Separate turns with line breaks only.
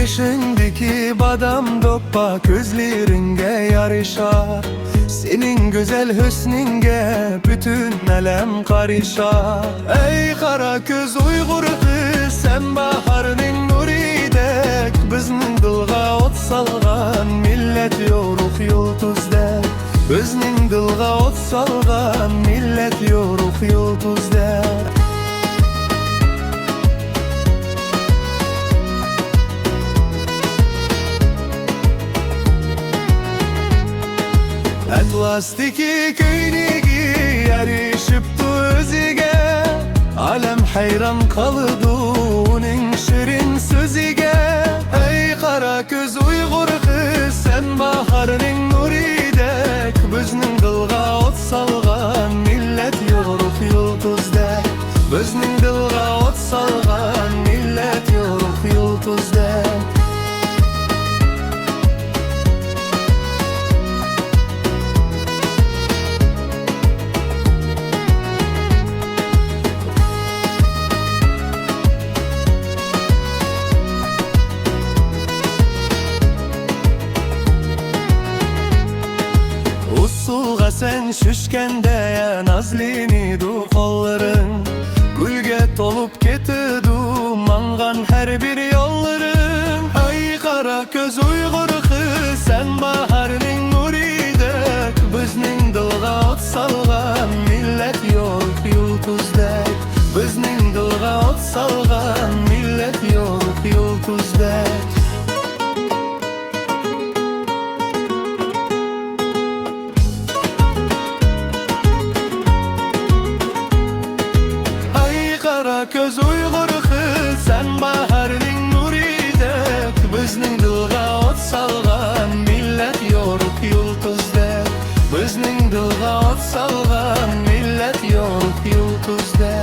Beşindeki badam doppa gözlerine yarışar. Senin güzel hüsnünge bütün alem karışar. Ey kara köz Uygur kız, sen baharının nuridek. Bizning dilga ot salgan millet yoruk yulduzdek. Bizning dilga ot salgan millet yoruk yulduzdek. Atlas'taki köynegi yarışıptı özüge. Alem hayran kalıdı onun şirin sözüge. Ey kara köz Uygur kız, sen baharının nuridek. Bizning dilga ot salgan millet yoruk yulduzdek. Bizning dilga ot salgan millet yoruk yulduzdek. Usulga sen şüşkende nazlinidu kolların. Gülge tolup ketidu mangan her bir yolların. Ay kara köz Uygur kız, sen baharının nuridek. Bizning dilga ot salgan millet yoruk yulduzdek. Bizning dilga ot salgan millet yoruk yulduzdek. Kara köz Uygur kız, sen baharının nuridek. Bizning dilga ot salgan millet yoruk yulduzdek. Bizning dilga ot salgan millet yoruk yulduzdek.